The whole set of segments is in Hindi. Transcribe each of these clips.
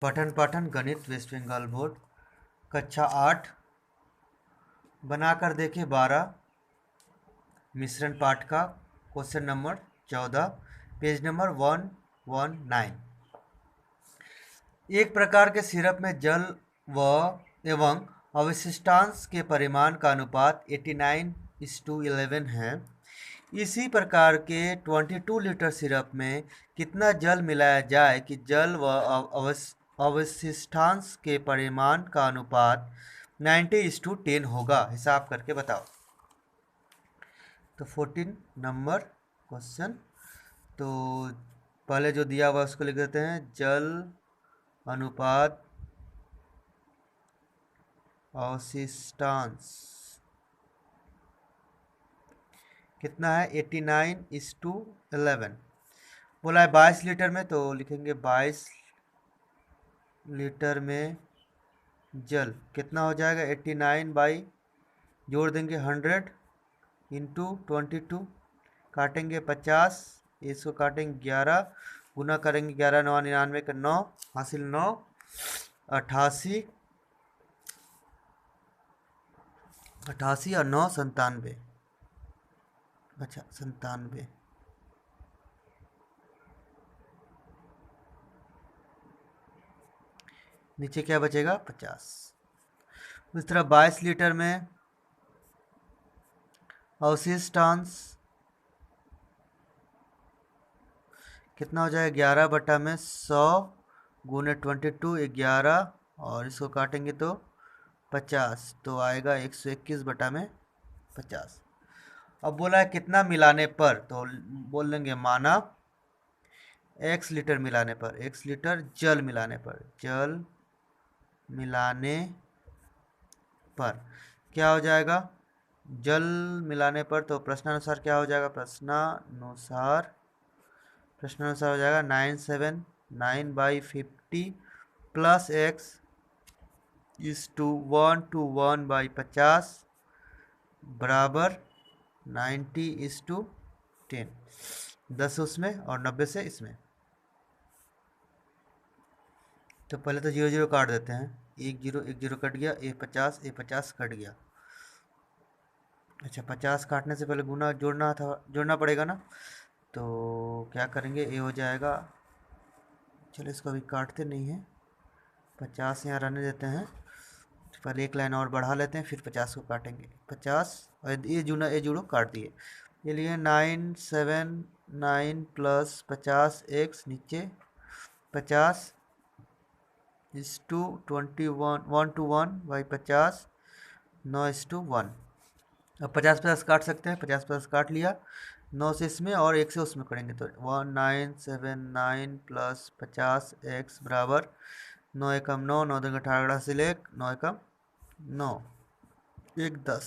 पठन पाठन गणित वेस्ट बंगाल बोर्ड कक्षा 8 बनाकर देखे 12 मिश्रण पाठ का क्वेश्चन नंबर 14 पेज नंबर 119। एक प्रकार के सिरप में जल व एवं अवशिष्टांश के परिमाण का अनुपात 89:11 है। इसी प्रकार के 22 लीटर सिरप में कितना जल मिलाया जाए कि जल व अवशिष्टांश के परिमाण का अनुपात 90:10 होगा। हिसाब करके बताओ। तो 14 नंबर क्वेश्चन। तो पहले जो दिया हुआ उसको लिख देते हैं। जल अनुपात अवशिष्टांश कितना है 89:11। बोला है 22 लीटर में, तो लिखेंगे 22 लीटर में जल कितना हो जाएगा 89 बाई जोड़ देंगे 100 इंटू 22 काटेंगे 50, इसको काटेंगे 11 गुना करेंगे 11 9 99 का 9 हासिल 9 88 और 9 97। अच्छा 97। नीचे क्या बचेगा 50। इस तरह 22 लीटर में अवशिष्टांश कितना हो जाएगा 11 बटा में 100 गुने 22 11 और इसको काटेंगे तो 50, तो आएगा 121 बटा में 50। अब बोला है कितना मिलाने पर, तो बोल देंगे माना x लीटर मिलाने पर, x लीटर जल मिलाने पर, जल मिलाने पर क्या हो जाएगा जल मिलाने पर। तो प्रश्नानुसार क्या हो जाएगा, प्रश्नानुसार हो जाएगा 979/50 प्लस x इज टू 1:1/50 बराबर 90:10। 10 उसमें और 90 से इसमें। तो पहले तो 0 0 काट देते हैं। 1 0 कट गया, ए 50 कट गया। अच्छा 50 काटने से पहले गुना जोड़ना पड़ेगा ना। तो क्या करेंगे, ए हो जाएगा, चलो इसको अभी काटते नहीं हैं, 50 यहाँ रहने देते हैं। पहले एक लाइन और बढ़ा लेते हैं, फिर 50 को काटेंगे। 50 और ये जुड़ो काट दिए। ये लिए 979 प्लस 50x नीचे 50 इस टू 21 1:1/50 9:1। अब 50 काट सकते हैं, 50 काट लिया। 9 से इसमें और 1 से उसमें करेंगे तो 1979 प्लस 50x बराबर 9 एकम 9 9 दूनी 18 से 1 9 एकम 9 1 10।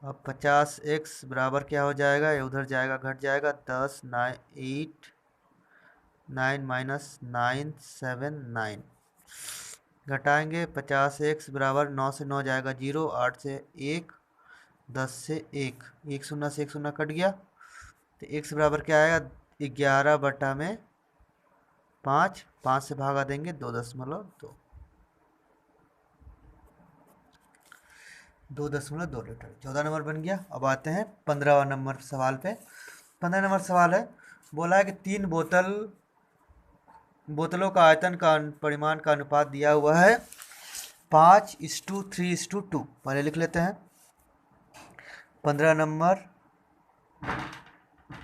अब 50x बराबर क्या हो जाएगा, ये उधर जाएगा घट जाएगा 10 8 9 माइनस 979 घटाएंगे 50x बराबर 9 से 9 जाएगा 0 8 से 1 10 से 1 1 शून्य से 1 शून्य कट गया। तो x बराबर क्या आएगा 11 बटा में 5 से भागा देंगे 2.2 2.2 लीटर 14 नंबर बन गया। अब आते हैं 15वां नंबर सवाल पे। 15 नंबर सवाल है, बोला है कि 3 बोतलों का आयतन का परिमाण का अनुपात दिया हुआ है 5:3:2। पहले लिख लेते हैं 15 नंबर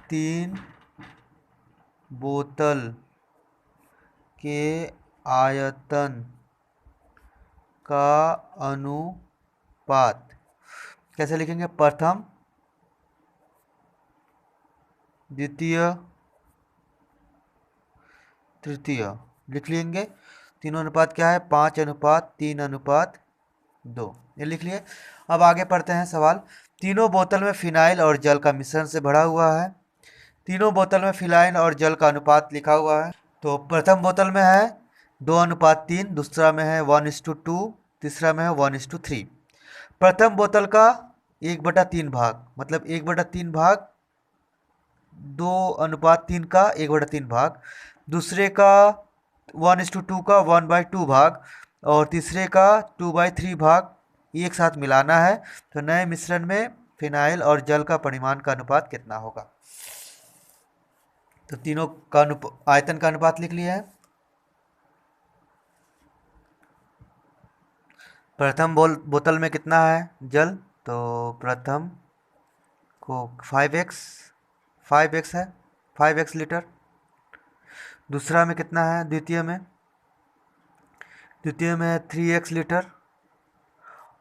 3 बोतल के आयतन का अनुपात कैसे लिखेंगे, प्रथम द्वितीय तृतीय लिख लेंगे। तीनों अनुपात क्या है 5:3:2 ये लिख लिए। अब आगे पढ़ते हैं सवाल। तीनों बोतल में फिनाइल और जल का मिश्रण से भरा हुआ है। तीनों बोतल में फिनाइल और जल का अनुपात लिखा हुआ है। तो प्रथम बोतल में है 2:3, दूसरा में है 1:2, तीसरा में है 1:3। प्रथम बोतल का 1/3 भाग, मतलब 1/3 भाग 2:3 का 1/3 भाग। दूसरे का 1:2 का 1/2 भाग और तीसरे का 2/3 भाग एक साथ मिलाना है। तो नए मिश्रण में फिनाइल और जल का परिमाण का अनुपात कितना होगा। तो तीनों का आयतन का अनुपात लिख लिया है। प्रथम बोतल में कितना है जल, तो प्रथम को 5x है, 5x लीटर। दूसरा में कितना है, द्वितीय में है 3x लीटर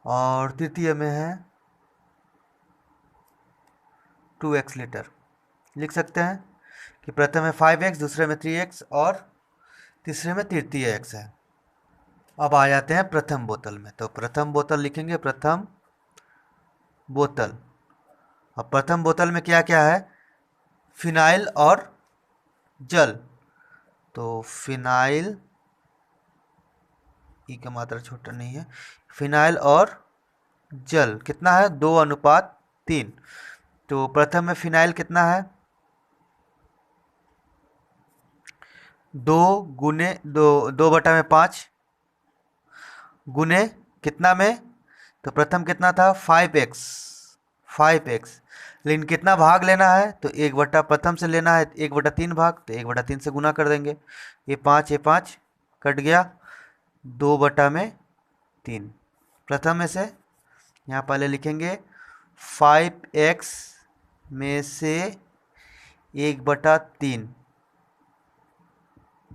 और तृतीय में है 2x लीटर। लिख सकते हैं कि प्रथम में 5x, दूसरे में 3x और तीसरे में तृतीय x है। अब आ जाते हैं प्रथम बोतल में। तो प्रथम बोतल लिखेंगे, प्रथम बोतल। अब प्रथम बोतल में क्या क्या है, फिनाइल और जल। तो फिनाइल, ई का मात्रा छोटा नहीं है, फिनाइल और जल कितना है, 2:3। तो प्रथम में फिनाइल कितना है, 2 गुने कितना में, तो प्रथम कितना था 5x। लेकिन कितना भाग लेना है, तो 1 प्रथम से लेना है 1/3 भाग, तो 1/3 से गुना कर देंगे। ये 5 कट गया, 2/3। प्रथम में से यहाँ पहले लिखेंगे 5x में से 1/3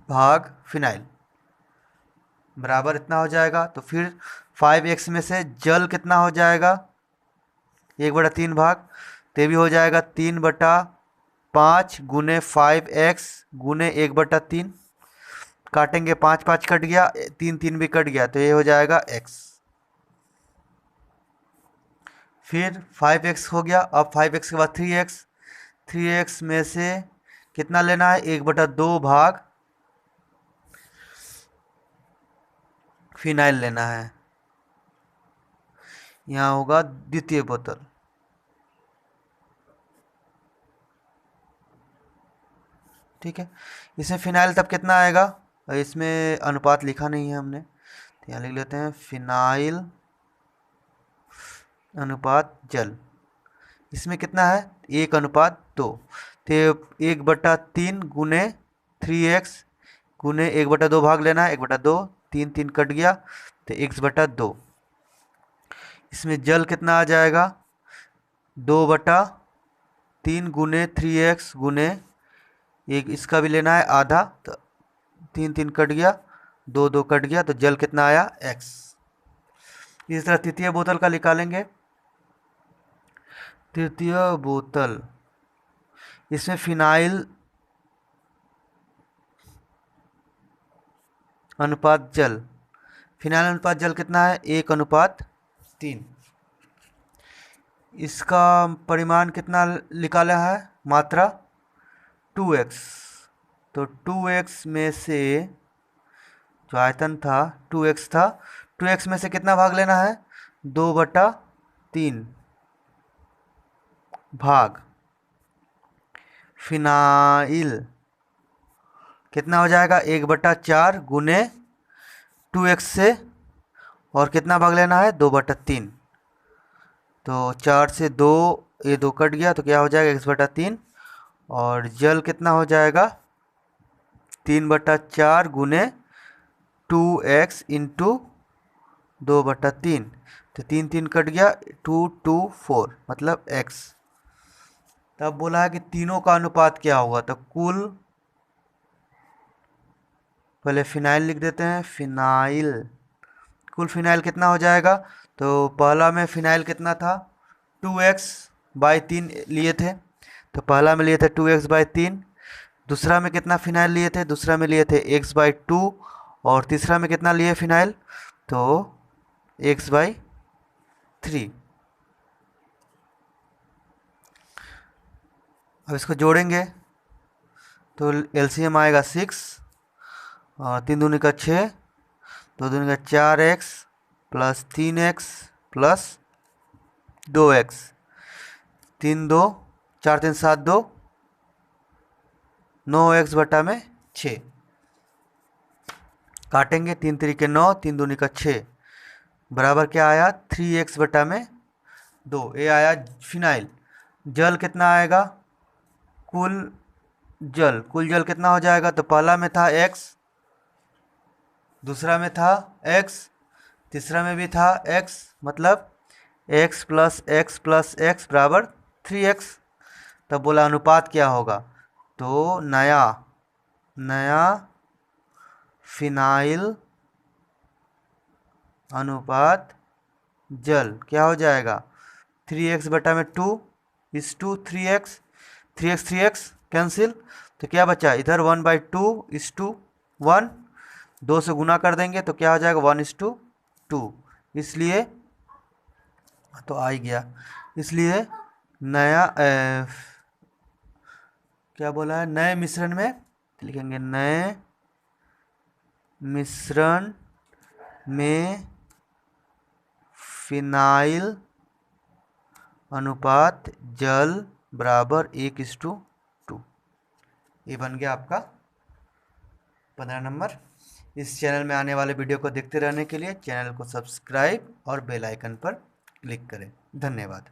भाग फिनाइल बराबर इतना हो जाएगा। तो फिर 5x में से जल कितना हो जाएगा, 1/3 भाग, तो भी हो जाएगा 3/5 गुने 5x गुने 1/3। काटेंगे, 5 कट गया, 3 भी कट गया, तो ये हो जाएगा x। फिर 5x हो गया। अब 5x के बाद 3x में से कितना लेना है, 1/2 भाग फिनाइल लेना है। यहाँ होगा द्वितीय बोतल। ठीक है, इसमें फिनाइल तब कितना आएगा, इसमें अनुपात लिखा नहीं है हमने, तो यहाँ लिख लेते हैं फिनाइल अनुपात जल। इसमें कितना है, 1:2। तो 1/3 गुने 3x गुने 1/2 भाग लेना है, 1/2, 3 कट गया, तो x/2। इसमें जल कितना आ जाएगा, 2/3 गुने 3x गुने एक, इसका भी लेना है आधा, तो 3 कट गया, 2 कट गया, तो जल कितना आया, x। इस तरह तृतीय बोतल का निकालेंगे। तृतीय बोतल, इसमें फिनाइल अनुपात जल, फिनाइल अनुपात जल कितना है, 1:3। इसका परिमाण कितना निकाला है, मात्रा 2x। तो 2x में से जो आयतन था 2x था, 2x में से कितना भाग लेना है, 2/3 भाग फिनाइल कितना हो जाएगा, 1/4 गुने 2x से, और कितना भाग लेना है, 2/3। तो 4 से 2, ये 2 कट गया, तो क्या हो जाएगा, x/3। और जल कितना हो जाएगा, 3/4 गुने 2x इंटू 2/3। तो 3 कट गया, 2 मतलब x। तब बोला है कि तीनों का अनुपात क्या होगा, तो कुल, पहले फिनाइल लिख देते हैं, फिनाइल, कुल फिनाइल कितना हो जाएगा। तो पहला में फिनाइल कितना था, 2x/3 लिए थे, तो पहला में लिए थे 2x/3। दूसरा में कितना फिनाइल लिए थे, दूसरा में लिए थे x/2। और तीसरा में कितना लिए फिनाइल, तो x/3। अब इसको जोड़ेंगे, तो एलसीएम आएगा 6 और 3 दूनी का 6, 2 दूनी का 4x plus 3x plus 2x, 3 2 4 3 7 2, 9x/4। 6 काटेंगे, 3 तरीके 9, 3 दूनी का 6 बराबर क्या आया 3x बटा में 2। ये आया फिनाइल। जल कितना आएगा, कुल जल कितना हो जाएगा, तो पहला में था x, दूसरा में था x, तीसरा में भी था x, मतलब x plus x plus x बराबर 3x। तब बोला अनुपात क्या होगा, तो नया फिनाइल अनुपात जल क्या हो जाएगा 3x बटा में 2 इस टू 3x, 3x कैंसिल, तो क्या बचा इधर 1/2 इस टू 1, 2 से गुना कर देंगे तो क्या हो जाएगा 1:2, इसलिए तो आ ही गया। इसलिए नया क्या बोला है, नए मिश्रण में लिखेंगे, नए मिश्रण में फिनाइल अनुपात जल बराबर 1:2। ये बन गया आपका 15 नंबर। इस चैनल में आने वाले वीडियो को देखते रहने के लिए चैनल को सब्सक्राइब और बेल आइकन पर क्लिक करें। धन्यवाद।